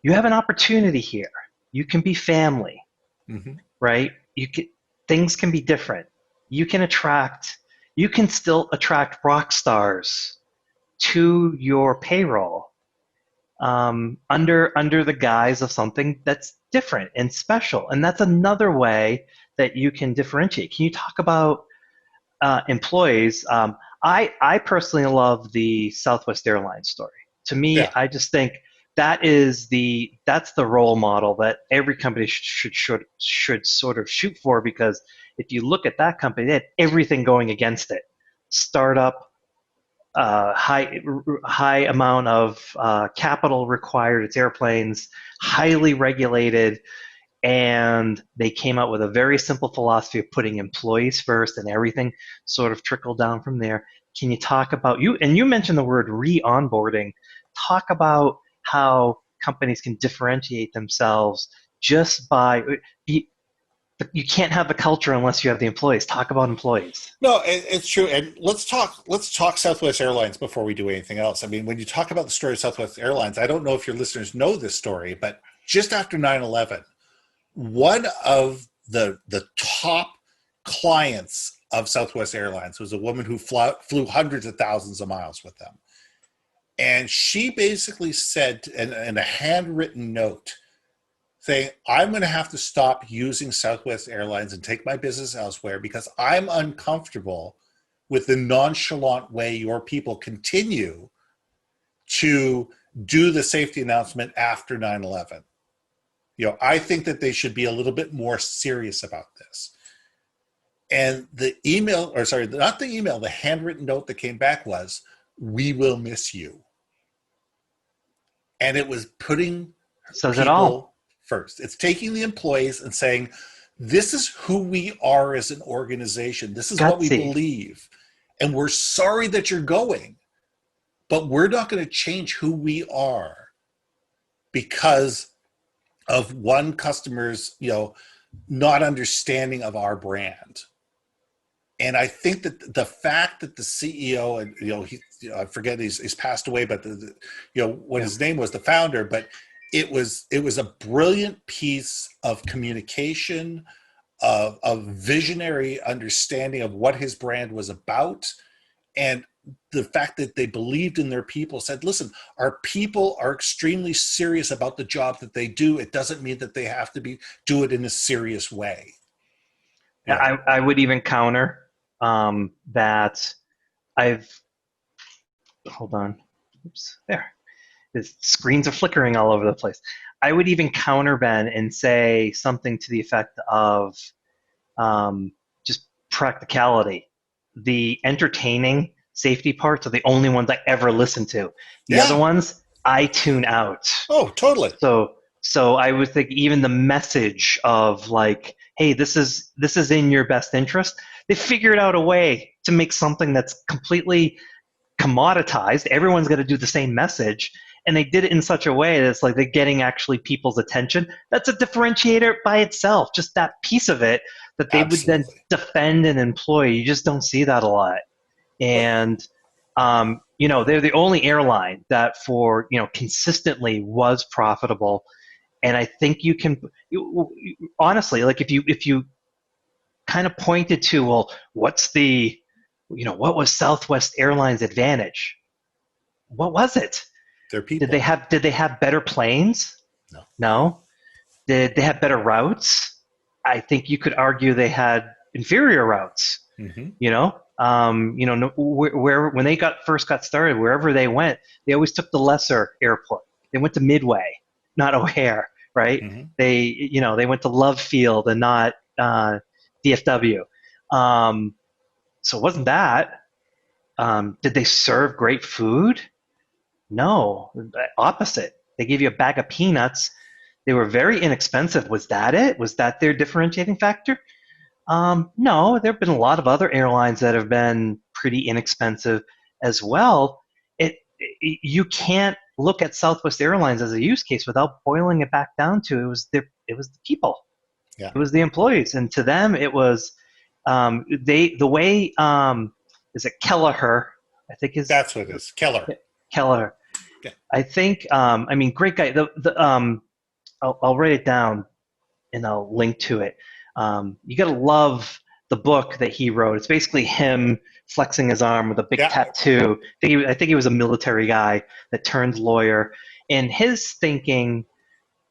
You have an opportunity here. You can be family, right? Things can be different. You can still attract rock stars to your payroll under the guise of something that's different and special. And that's another way that you can differentiate. Can you talk about employees? I personally love the Southwest Airlines story. To me, yeah. I just think that's the role model that every company should sort of shoot for, because if you look at that company, they had everything going against it. Startup, high amount of capital required. It's airplanes, highly regulated, and they came out with a very simple philosophy of putting employees first, and everything sort of trickled down from there. Can you talk about you mentioned the word re-onboarding. Talk about how companies can differentiate themselves just by you can't have the culture unless you have the employees. Talk about employees. No, it's true. And let's talk Southwest Airlines before we do anything else. I mean, when you talk about the story of Southwest Airlines, I don't know if your listeners know this story, but just after 9/11, one of the top clients of Southwest Airlines was a woman who flew hundreds of thousands of miles with them. And she basically said in a handwritten note saying, I'm going to have to stop using Southwest Airlines and take my business elsewhere because I'm uncomfortable with the nonchalant way your people continue to do the safety announcement after 9/11. I think that they should be a little bit more serious about this. And the handwritten note that came back was, we will miss you. And it was putting people first. It's taking the employees and saying, this is who we are as an organization. This is what we believe. And we're sorry that you're going, but we're not going to change who we are because of one customer's, not understanding of our brand. And I think that the fact that the CEO, and I forget he's passed away, but what his name was, the founder, but it was a brilliant piece of communication, of visionary understanding of what his brand was about, and the fact that they believed in their people, said, listen, our people are extremely serious about the job that they do. It doesn't mean that they have to do it in a serious way. I would even counter that hold on. Oops, there. The screens are flickering all over the place. I would even counter, Ben, and say something to the effect of just practicality. The entertaining safety parts are the only ones I ever listen to. The other ones, I tune out. Oh, totally. So I would think even the message of like, hey, this is in your best interest. They figured out a way to make something that's completely commoditized. Everyone's got to do the same message. And they did it in such a way that it's like they're getting actually people's attention. That's a differentiator by itself, just that piece of it that they would then defend and employ. You just don't see that a lot. And, they're the only airline that for, consistently was profitable. And I think you can, honestly, like if you kind of pointed to, well, what was Southwest Airlines' advantage? What was it? Their people. Did they have better planes? No. Did they have better routes? I think you could argue they had inferior routes. Mm-hmm. When they first got started, wherever they went, they always took the lesser airport. They went to Midway, not O'Hare, right? Mm-hmm. They went to Love Field and not DFW. So it wasn't that. Did they serve great food? No, opposite. They gave you a bag of peanuts. They were very inexpensive. Was that it? Was that their differentiating factor? No, there have been a lot of other airlines that have been pretty inexpensive as well. You can't look at Southwest Airlines as a use case without boiling it back down to it was the people. Yeah. It was the employees, and to them it was is it Kelleher? I think that's what it is. Kelleher. Okay. I think great guy. I'll write it down and I'll link to it. You gotta love the book that he wrote. It's basically him flexing his arm with a big tattoo. I think he was a military guy that turned lawyer, and his thinking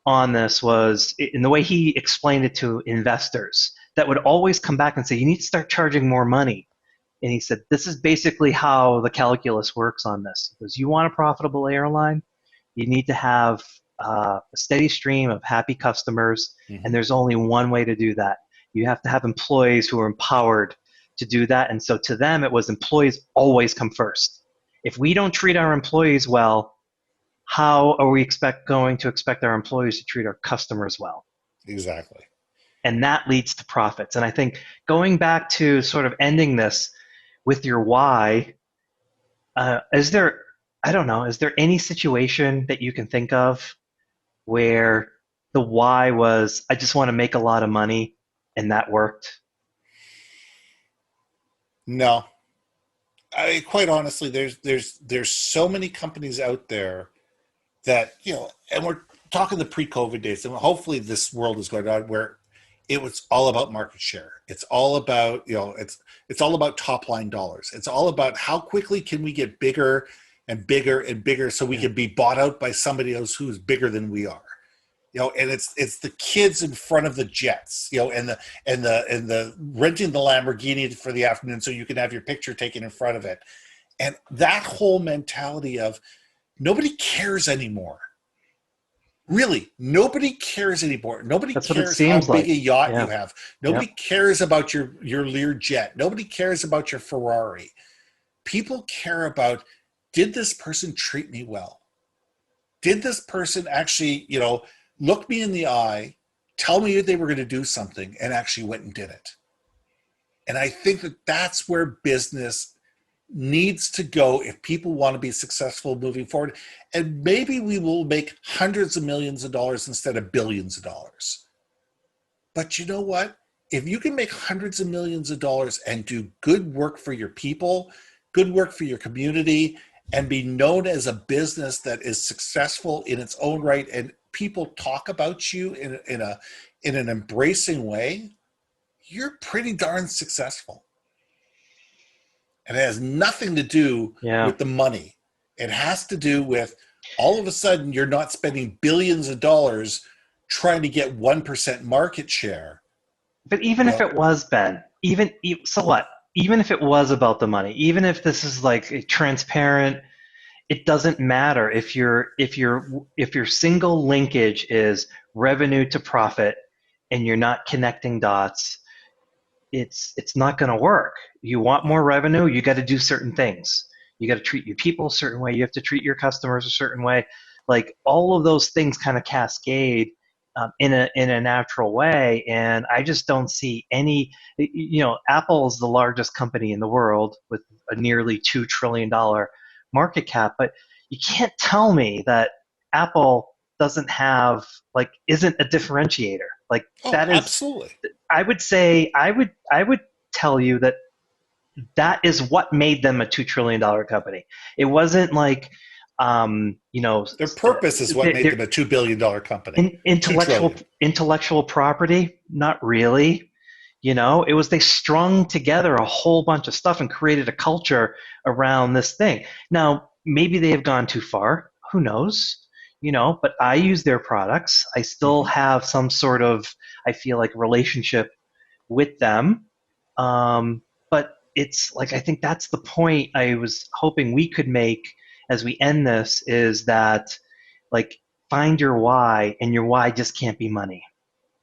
on this was, in the way he explained it to investors, that would always come back and say, you need to start charging more money. And he said, this is basically how the calculus works on this. He goes, you want a profitable airline? You need to have a steady stream of happy customers, mm-hmm. and there's only one way to do that. You have to have employees who are empowered to do that. And so to them, it was employees always come first. If we don't treat our employees well, how are we going to expect our employees to treat our customers well? Exactly. And that leads to profits. And I think going back to sort of ending this with your why, is there any situation that you can think of where the why was, I just want to make a lot of money, and that worked? No. Quite honestly, there's so many companies out there that, and we're talking the pre-COVID days, and hopefully this world is going on where it was all about market share. It's all about, it's all about top line dollars. It's all about how quickly can we get bigger and bigger and bigger so we can be bought out by somebody else who's bigger than we are. And it's the kids in front of the jets, and the renting the Lamborghini for the afternoon so you can have your picture taken in front of it. And that whole mentality of nobody cares anymore. Really, nobody cares anymore. Nobody cares how big a yacht you have. Nobody cares about your Learjet. Nobody cares about your Ferrari. People care about, did this person treat me well? Did this person actually, look me in the eye, tell me that they were going to do something, and actually went and did it? And I think that that's where business needs to go if people want to be successful moving forward. And maybe we will make hundreds of millions of dollars instead of billions of dollars. But you know what? If you can make hundreds of millions of dollars and do good work for your people, good work for your community, and be known as a business that is successful in its own right, and people talk about you in an embracing way, you're pretty darn successful. And it has nothing to do with the money. It has to do with all of a sudden you're not spending billions of dollars trying to get 1% market share. But even if it was, Ben, so what? Even if it was about the money, even if this is like a transparent, it doesn't matter if your single linkage is revenue to profit and you're not connecting dots, it's not going to work. You want more revenue, you got to do certain things. You got to treat your people a certain way. You have to treat your customers a certain way. Like all of those things kind of cascade in a natural way. And I just don't see any. Apple is the largest company in the world with a nearly $2 trillion market cap, but you can't tell me that Apple isn't a differentiator. Like that is absolutely. I would tell you that is what made them a $2 trillion company. It wasn't like, their purpose is what made them a $2 billion company. Intellectual property, not really. It was they strung together a whole bunch of stuff and created a culture around this thing. Now, maybe they have gone too far. Who knows? But I use their products. I still have some sort of, I feel like, relationship with them. But it's like, I think that's the point I was hoping we could make as we end this, is that like find your why, and your why just can't be money.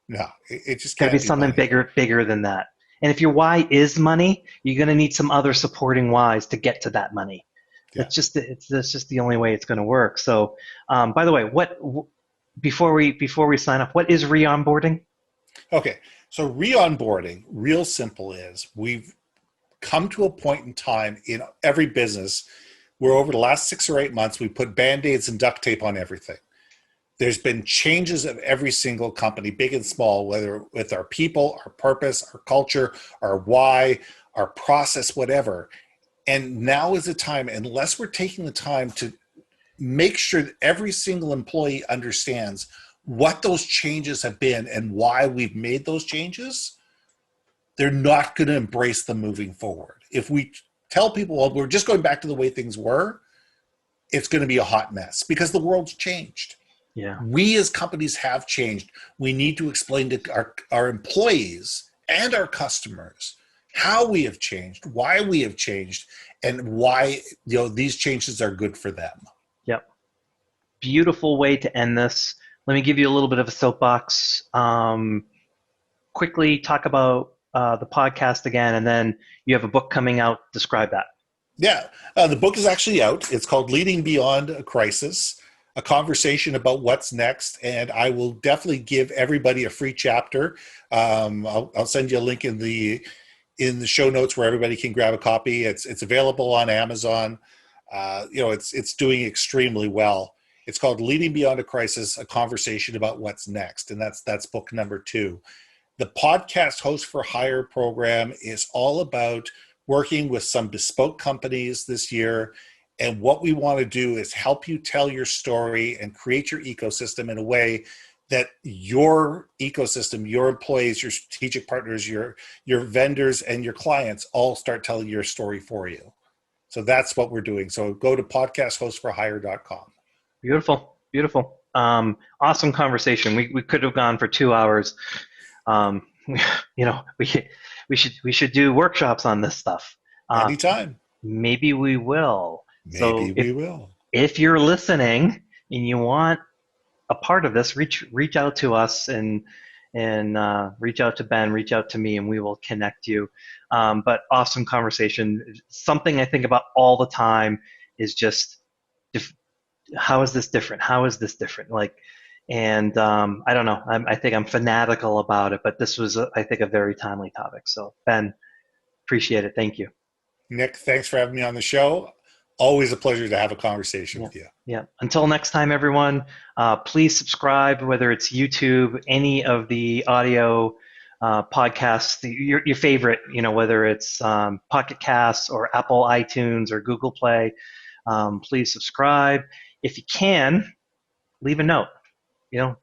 No, it just can't be something money. bigger than that. And if your why is money, you're going to need some other supporting whys to get to that money. Yeah. That's just the only way it's going to work. So, by the way, before we sign up, what is reonboarding? Okay, so reonboarding, real simple, is we've come to a point in time in every business where over the last 6 or 8 months we put band-aids and duct tape on everything. There's been changes of every single company, big and small, whether with our people, our purpose, our culture, our why, our process, whatever. And now is the time, unless we're taking the time to make sure that every single employee understands what those changes have been and why we've made those changes, they're not going to embrace them moving forward. If we tell people, well, we're just going back to the way things were, it's going to be a hot mess because the world's changed. Yeah. We as companies have changed. We need to explain to our employees and our customers how we have changed, why we have changed, and why these changes are good for them. Yep. Beautiful way to end this. Let me give you a little bit of a soapbox. Quickly talk about the podcast again, and then you have a book coming out. Describe that. Yeah. The book is actually out. It's called Leading Beyond a Crisis, a conversation about what's next. And I will definitely give everybody a free chapter. I'll send you a link in the show notes where everybody can grab a copy. It's available on Amazon. It's doing extremely well. It's called Leading Beyond a Crisis, a conversation about what's next. And that's book number 2. The podcast Host for Hire program is all about working with some bespoke companies this year. And what we want to do is help you tell your story and create your ecosystem in a way that your ecosystem, your employees, your strategic partners, your vendors, and your clients all start telling your story for you. So that's what we're doing. So go to podcasthostforhire.com. Beautiful. Awesome conversation. We could have gone for 2 hours. We should do workshops on this stuff. Anytime. Maybe we will. We will. If you're listening and you want a part of this, reach out to us and reach out to Ben, reach out to me, and we will connect you. But awesome conversation. Something I think about all the time is just how is this different? How is this different? And I don't know. I think I'm fanatical about it, but this was, I think, a very timely topic. So Ben, appreciate it. Thank you. Nick, thanks for having me on the show. Always a pleasure to have a conversation with you. Yeah. Until next time, everyone, please subscribe, whether it's YouTube, any of the audio podcasts, your favorite, whether it's Pocket Casts or Apple iTunes or Google Play. Please subscribe. If you can, leave a note.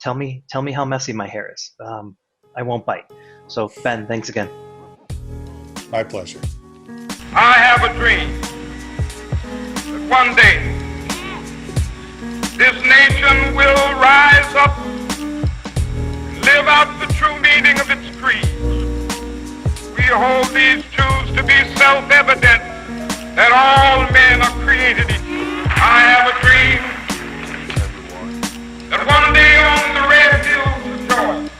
Tell me how messy my hair is. I won't bite. So, Ben, thanks again. My pleasure. I have a dream that one day this nation will rise up and live out the true meaning of its creed. We hold these truths to be self-evident that all men are created equal. I have a dream that one day on the red hills of Georgia,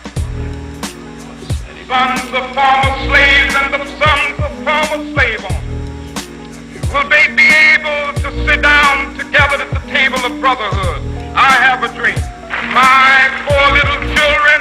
sons of former slaves and the sons of former slave owners will they be able to sit down together at the table of brotherhood. I have a dream. My 4 little children